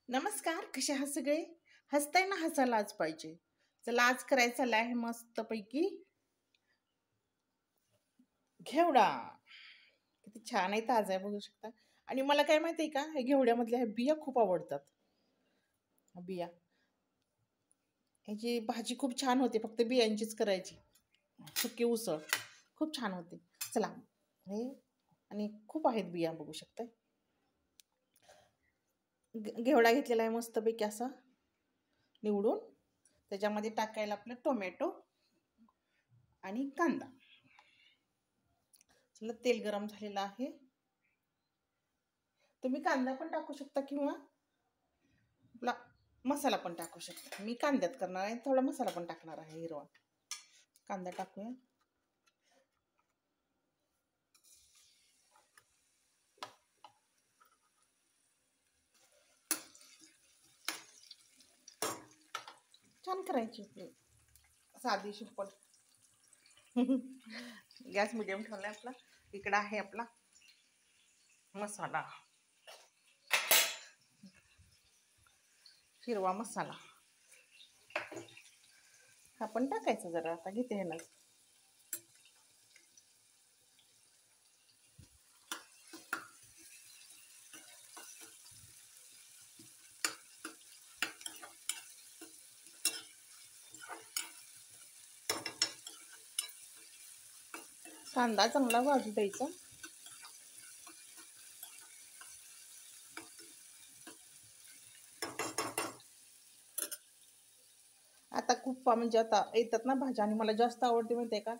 नमस्कार, कसे आहात सगळे? हसताय ना, हसायला आज पाहिजे. चला आज करायचा आहे मस्तपैकी घेवडा. किती छान आहे, ताजा आहे बघू शकता. आणि मला काय माहिती आहे का, हे घेवड्यामधल्या ह्या बिया खूप आवडतात. बिया ह्याची भाजी खूप छान होते, फक्त बियांचीच करायची. सुकी उसळ खूप छान होते. चला हे आणि खूप आहेत बिया बघू शकता. घेवडा घेतलेला आहे मस्तपैकी असा निवडून. त्याच्यामध्ये टाकायला आपलं टोमॅटो आणि कांदा. चला तेल गरम झालेलं आहे. तुम्ही कांदा पण टाकू शकता किंवा आपला मसाला पण टाकू शकता. मी कांद्यात करणार आहे, थोडा मसाला पण टाकणार आहे हिरवा. कांदा टाकूया. छान करायची आपली साधी सिंपल. गॅस मिडियम ठेवलाय आपला. इकडं आहे आपला मसाला, हिरवा मसाला. हा पण टाकायचा जरा. आता घेते ह्याला कांदा चांगला भाजू द्यायचा. आता खूप म्हणजे आता येतात ना भाज्या, आणि मला जास्त आवडते माहिती आहे का,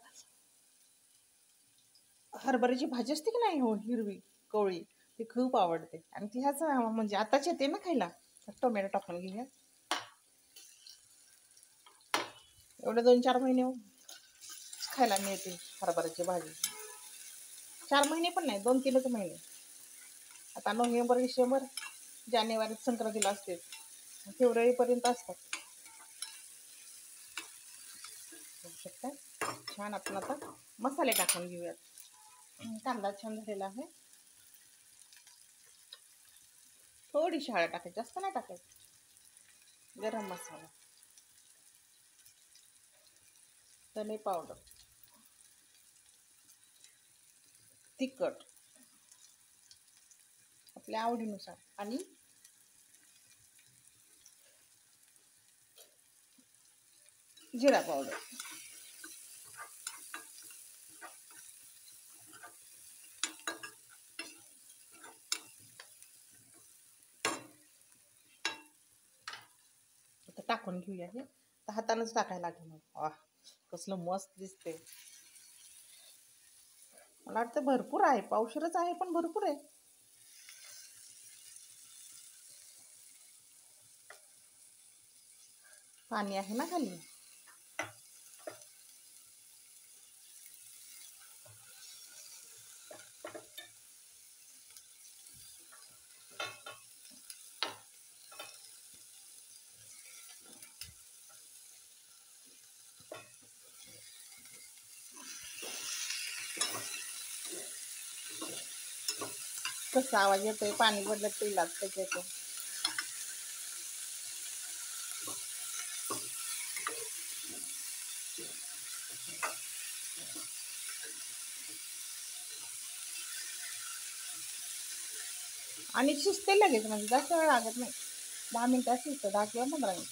हरभऱ्याची भाजी असते की नाही, हो हिरवी कवळी, ती खूप आवडते. आणि ती ह्याच म्हणजे आताच येते ना खायला. टोमॅटो टाकून घेऊया. एवढे 2-4 महिने खायला मिळते हरभऱ्याची भाजी. 4 महिने पण नाही, 2-3च महिने. आता नोव्हेंबर, डिसेंबर, जानेवारीत संक्रांतीला असते, फेब्रुवारीपर्यंत असतात. बघू शकता. छान आपण आता मसाले टाकून घेऊयात. कांदा छान झालेला आहे. थोडीशी हळद टाकायची, जास्त नाही टाकायची. गरम मसाला, धने पावडर, तिखट आपल्या आवडीनुसार, आणि जिरा पावडर. आता टाकून घेऊया. हे तर हातानंच टाकायला लागेल. वाह, कसलं मस्त दिसते. मला वाटतं भरपूर आहे, पावशेरच आहे पण भरपूर आहे. पाणी आहे ना खाली. कसा आवाज येतोय, पाणी पडलं तेलात त्याच्यात. आणि शिजते लगेच, म्हणजे जास्त वेळ लागत नाही. 10 मिनिटात शिजतं, 10 किंवा 15 मिनिट.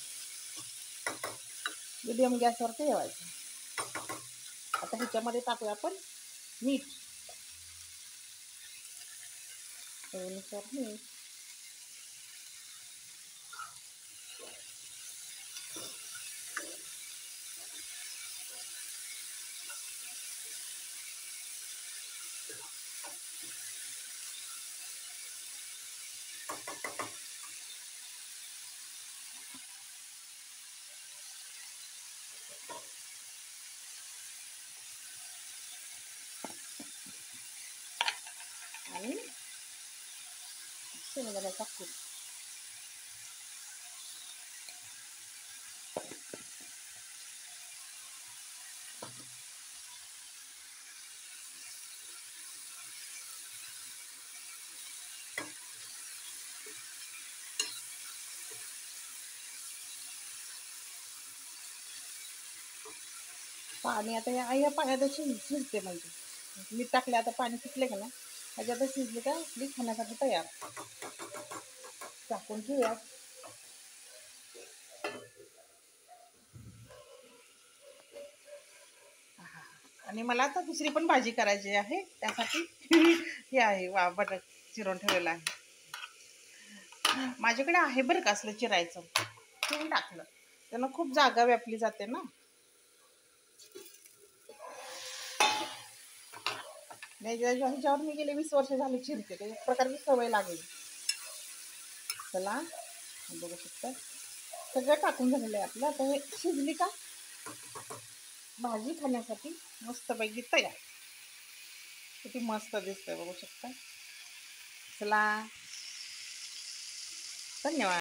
मिडियम गॅसवर ठेवायचं. आता ह्याच्यामध्ये टाकूया आपण मीठ, चवीनुसार मीठ. आणि शेंगदाण्याचा कूट. पाणी आता या पाण्यात शिजते म्हणजे मीठ टाकले, आता पाणी सुटले का ना ह्याच्यात शिजले का आपली खाण्यासाठी तयार. टाकून ठेवूया. आणि मला आता दुसरी पण भाजी करायची आहे, त्यासाठी हे आहे बटाट चिरून ठेवलेलं आहे. माझ्याकडे आहे बरं का असलं चिरायचं, चिरून टाकलं त्यानं खूप जागा व्यापली जाते ना. ह्याच्यावर मी गेले 20 वर्ष झाले चिरते, ते एक प्रकारची सवय लागली. चला बघू शकता सगळं टाकून झालेलं आहे आपलं. आता हे शिजली का भाजी खाण्यासाठी मस्तपैकी तयार. किती मस्त दिसतंय बघू शकता. चला, धन्यवाद.